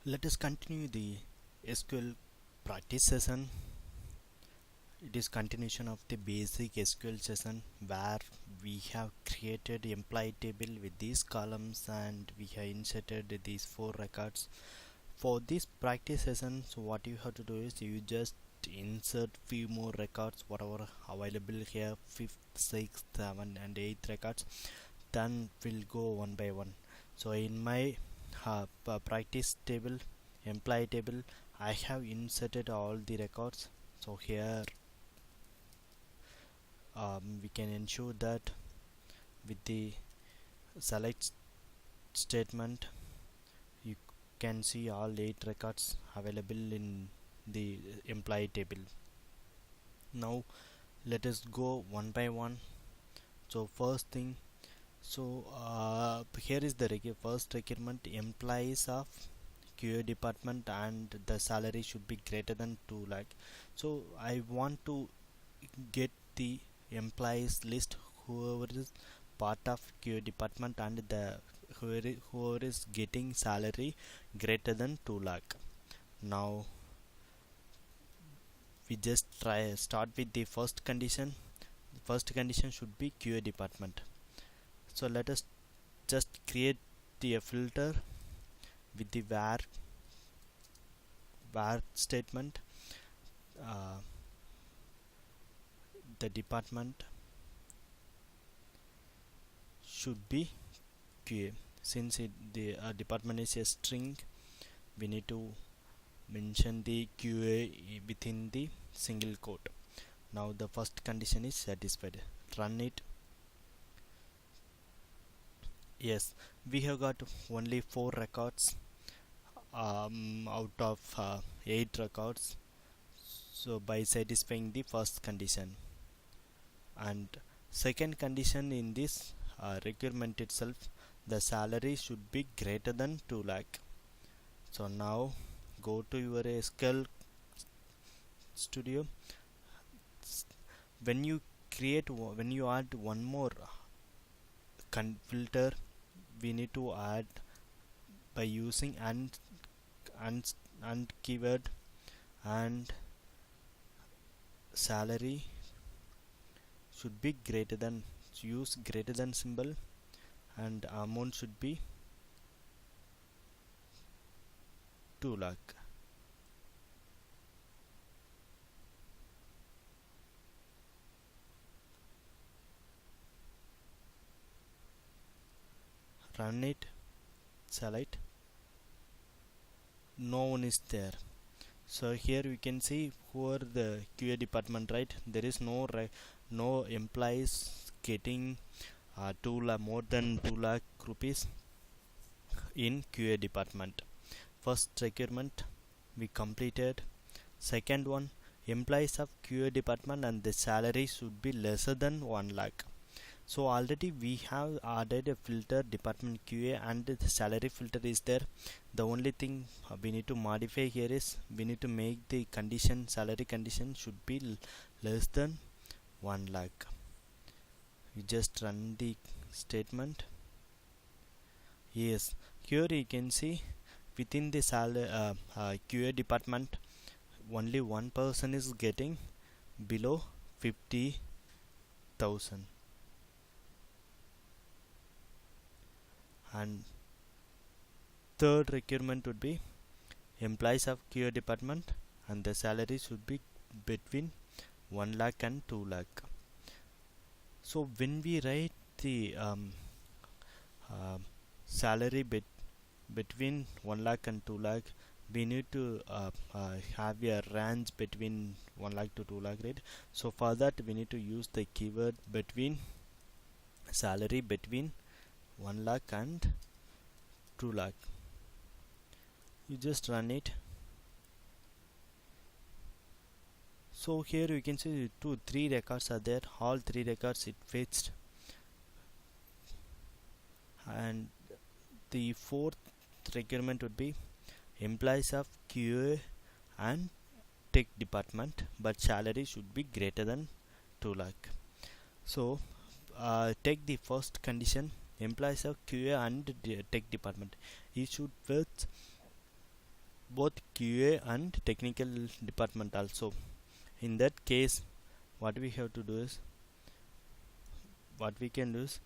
Let us continue the SQL practice session. It is continuation of the basic SQL session where we have created employee table with these columns and we have inserted these four records. For this practice session, so what you have to do is you just insert few more records whatever available here, 5th, 6th, 7th and 8th records. Then we'll go one by one. So in my practice table, employee table, I have inserted all the records. So here we can ensure that with the select statement you can see all 8 records available in the employee table. Now let us go one by one. So first thing, here is the first requirement: employees of QA department and the salary should be greater than 2 lakh. So I want to get the employees list whoever is part of QA department and the whoever is getting salary greater than 2 lakh. Now we just start with the first condition. The first condition should be QA department. So let us just create the filter with the var statement. The department should be QA. Since the department is a string, we need to mention the QA within the single quote. Now the first condition is satisfied. Run it. Yes, we have got only 4 records out of 8 records. So by satisfying the first condition, and second condition in this requirement itself, the salary should be greater than 2 lakh. So now go to your SQL studio. When you add one more filter, we need to add by using and keyword, and salary should be greater than, use greater than symbol, and amount should be 2 lakh. Run it, select. No one is there. So here we can see who are the QA department, right? There is no employees getting more than 2 lakh rupees in QA department. First requirement we completed. Second one, employees of QA department and the salary should be lesser than 1 lakh. So already we have added a filter department QA and the salary filter is there. The only thing we need to modify here is we need to make the condition, salary condition should be less than 1 lakh. You just run the statement. Yes, here you can see within the QA department only one person is getting below 50,000. And third requirement would be employees of QA department and the salary should be between 1 lakh and 2 lakh. So when we write the salary between 1 lakh and 2 lakh, we need to have a range between 1 lakh to 2 lakh, right? So for that we need to use the keyword between, salary between 1 lakh and 2 lakh. You just run it. So here you can see 3 records are there. All 3 records it fetched, and the fourth requirement would be employees of QA and tech department, but salary should be greater than 2 lakh. So take the first condition, employees of QA and tech department, it should fetch both QA and technical department also. In that case, what we have to do is, what we can do is,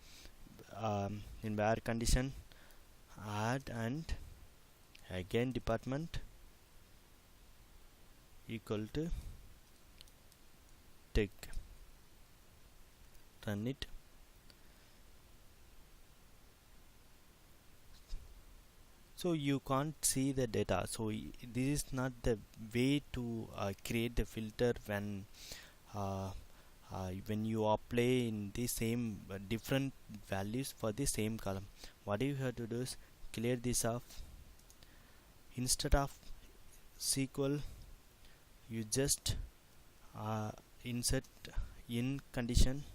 in where condition, add and again department equal to tech, run it. So you can't see the data, so this is not the way to create the filter when you apply in the same different values for the same column. What you have to do is clear this off. Instead of SQL, you just insert in condition,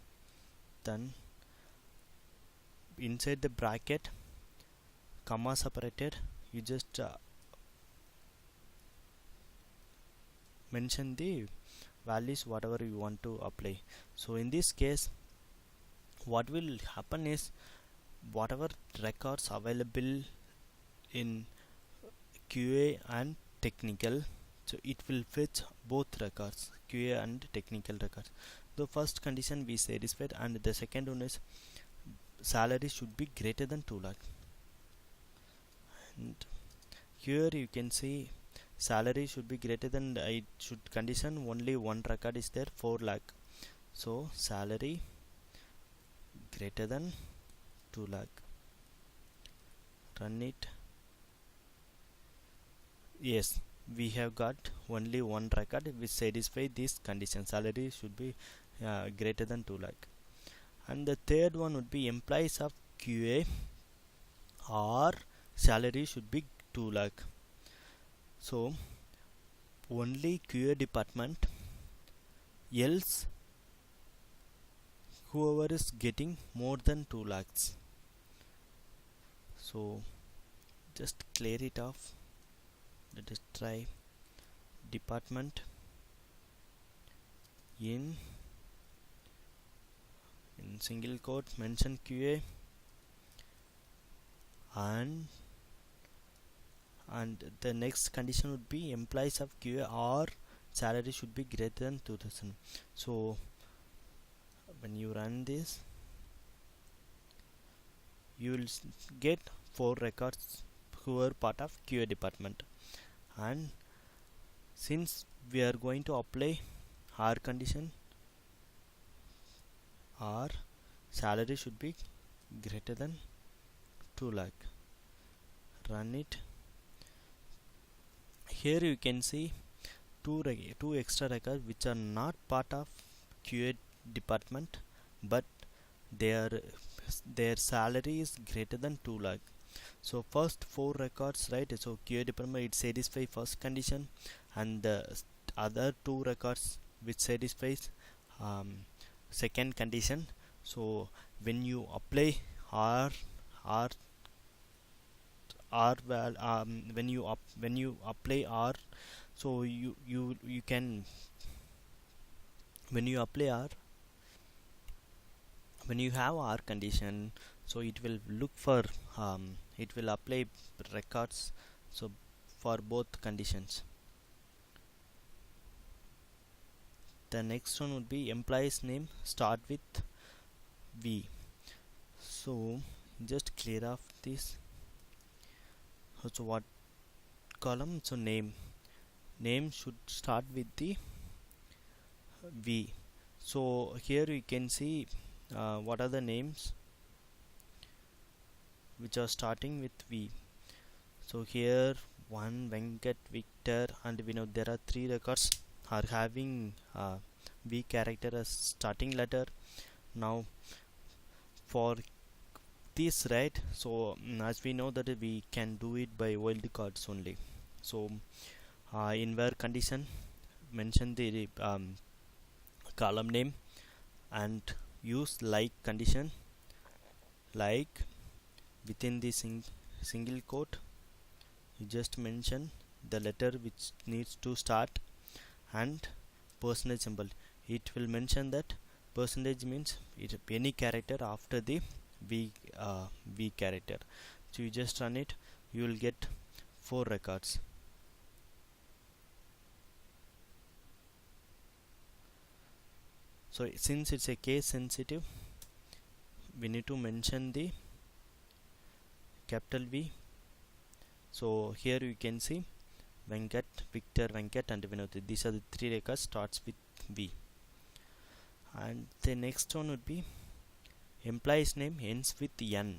then inside the bracket, comma separated, you just mention the values whatever you want to apply. So in this case, what will happen is, whatever records available in QA and technical, so it will fetch both records, QA and technical records. The first condition we satisfied, and the second one is salary should be greater than 2 lakh. And here you can see salary should be greater than, it should condition only one record is there, 4 lakh. So salary greater than 2 lakh, run it. Yes, we have got only one record which satisfy this condition, salary should be greater than 2 lakh. And the third one would be employees of QA or salary should be 2 lakh. So only QA department, else whoever is getting more than 2 lakhs. So just clear it off. Let us try department in single quote mention QA, and the next condition would be employees of QA or salary should be greater than 2000. So when you run this, you will get 4 records who are part of QA department. And since we are going to apply our condition, our salary should be greater than 2 lakh, run it. Here you can see two extra records which are not part of QA department, but their salary is greater than 2 lakh. So first 4 records, right? So QA department, it satisfies first condition, and the other 2 records which satisfies second condition. So when you apply when you apply R, so you can, when you apply R, when you have R condition, so it will look for it will apply records, so for both conditions. The next one would be employee's name start with V. So just clear off this. So what column? So name should start with the V. So here you can see what are the names which are starting with V. So here 1 Venkat, Victor, and we know there are 3 records are having V character as starting letter. Now for this, right, so as we know that we can do it by wildcards only. So in where condition, mention the column name and use like condition, like within the single quote you just mention the letter which needs to start and percentage symbol. It will mention that percentage means any character after the V character. So you just run it, you will get 4 records. So since it's a case sensitive, we need to mention the capital V. So here you can see Venkat, Victor, Venkat and Vinod. These are the three records starts with V. And the next one would be employee's name ends with N.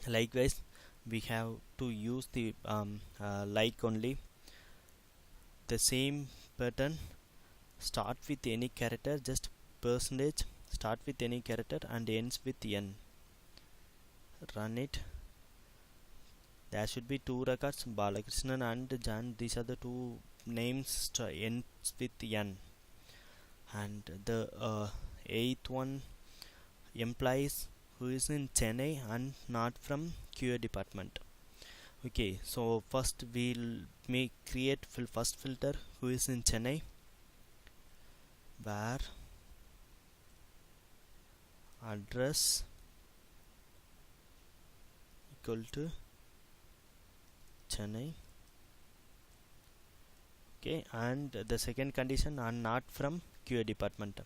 Likewise, we have to use the like only. The same pattern, start with any character, just percentage, start with any character and ends with N. Run it. There should be two records, Balakrishnan and Jan. These are the two names ends with N. And the eighth one, employees who is in Chennai and not from QA department. Okay, so first we'll create first filter who is in Chennai, where address equal to Chennai. Okay, and the second condition are not from QA department.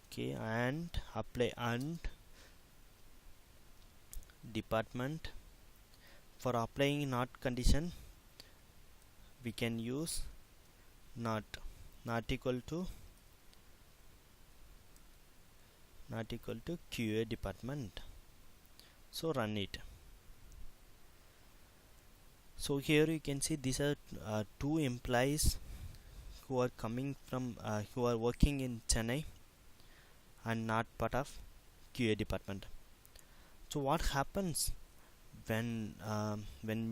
Okay, and apply and department. For applying not condition, we can use not equal to QA department. So run it. So here you can see these are two employees who are coming from who are working in Chennai and not part of QA department. So what happens when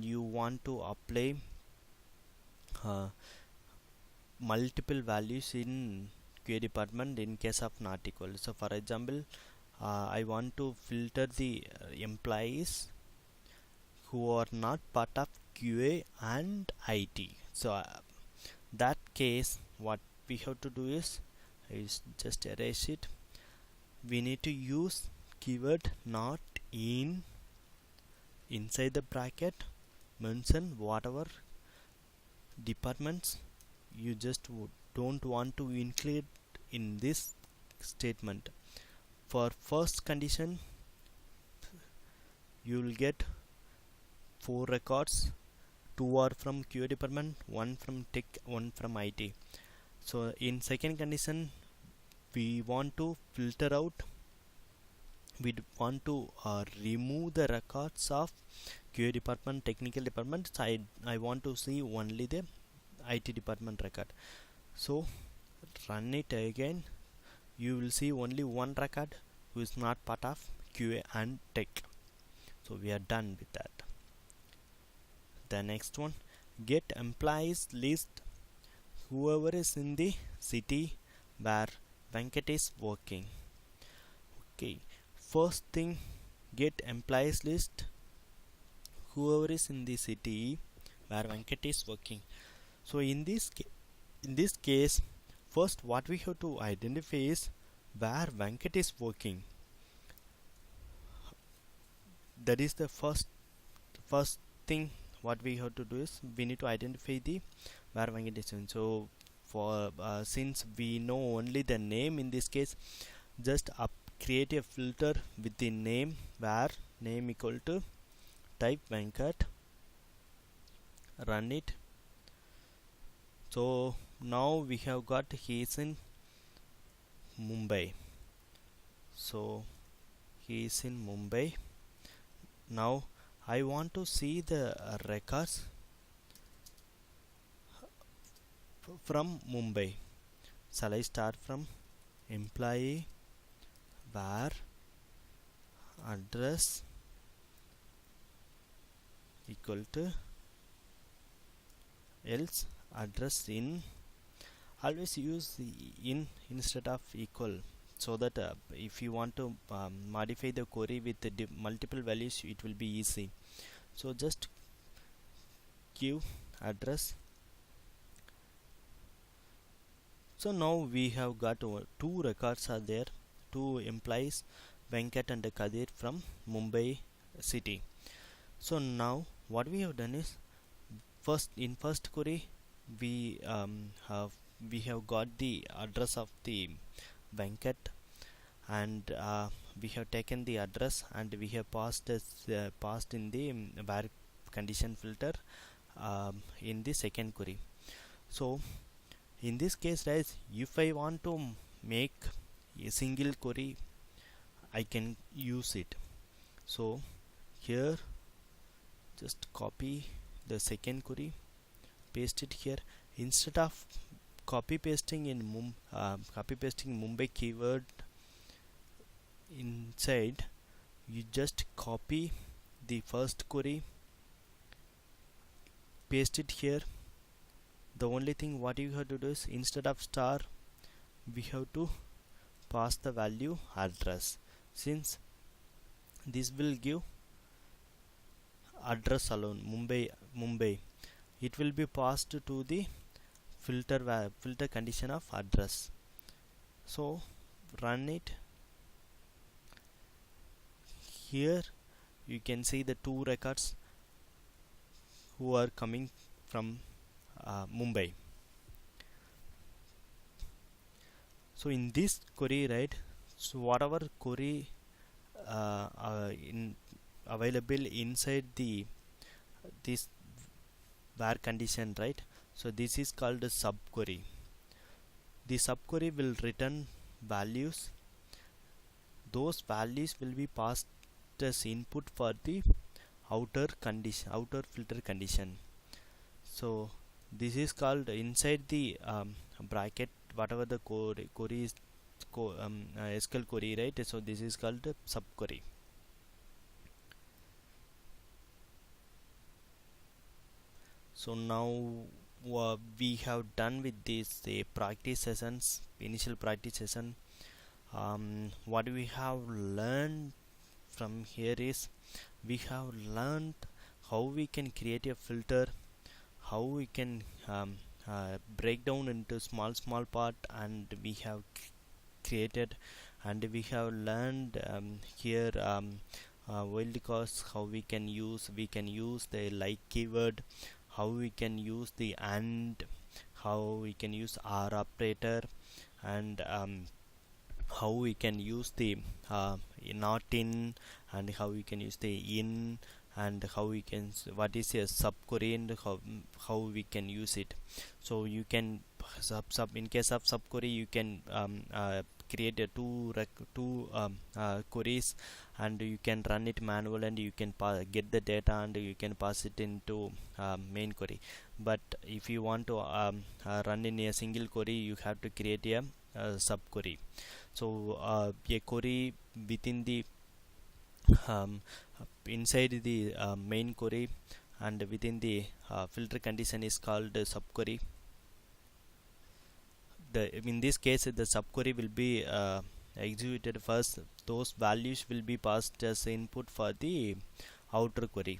you want to apply multiple values in QA department in case of not equal? So for example, I want to filter the employees who are not part of QA and IT. So that case, what we have to do is just erase it. We need to use keyword not in inside the bracket, mention whatever departments you just don't want to include in this statement. For first condition, you will get 4 records. 2 are from QA department, 1 from tech, 1 from IT. So in second condition, we want to filter out, we want to remove the records of QA department, technical department. So I want to see only the IT department record. So run it again. You will see only one record who is not part of QA and tech. So we are done with that. The next one, get employees list whoever is in the city where Venkat is working. Okay, first thing, get employees list whoever is in the city where Venkat is working. So in this case, first what we have to identify is where Venkat is working. That is the first thing. What we have to do is we need to identify the where Venkat is in. So for since we know only the name in this case, just create a filter with the name, where name equal to type Venkat, run it. So now we have got he is in Mumbai. So he is in Mumbai. Now I want to see the records from Mumbai. Shall I start from employee where address equal to else address in? Always use the in instead of equal, so that if you want to modify the query with the multiple values, it will be easy. So just give address. So now we have got 2 records are there, 2 employees, Venkat and Kadir from Mumbai city. So now what we have done is, in first query we have got the address of the Venkat, and we have taken the address and we have passed in the where condition filter in the second query. So in this case, guys, if I want to make a single query, I can use it. So here, just copy the second query, paste it here. Instead of copy pasting Mumbai keyword inside, you just copy the first query, paste it here. The only thing what you have to do is, instead of star, we have to pass the value address, since this will give address alone, Mumbai. It will be passed to the filter condition of address. So run it. Here you can see the two records who are coming from Mumbai. So in this query, right, so whatever query available inside this where condition, right, so this is called a subquery. The subquery will return values. Those values will be passed as input for the outer filter condition. So this is called, inside the bracket, whatever the query is, SQL query, right, so this is called subquery. So now we have done with this practice sessions, initial practice session. What we have learned from here is, we have learned how we can create a filter, how we can break down into small part, and we have created, and we have learned here wild cards, how we can use the like keyword, how we can use the and, how we can use R operator, and how we can use the not in, and how we can use the in, and how we can, what is a subquery, and how we can use it. So you can in case of subquery, you can create a two queries, and you can run it manual, and you can get the data, and you can pass it into main query. But if you want to run in a single query, you have to create a subquery. So a query within the inside the main query and within the filter condition is called subquery. In this case, the subquery will be executed first. Those values will be passed as input for the outer query.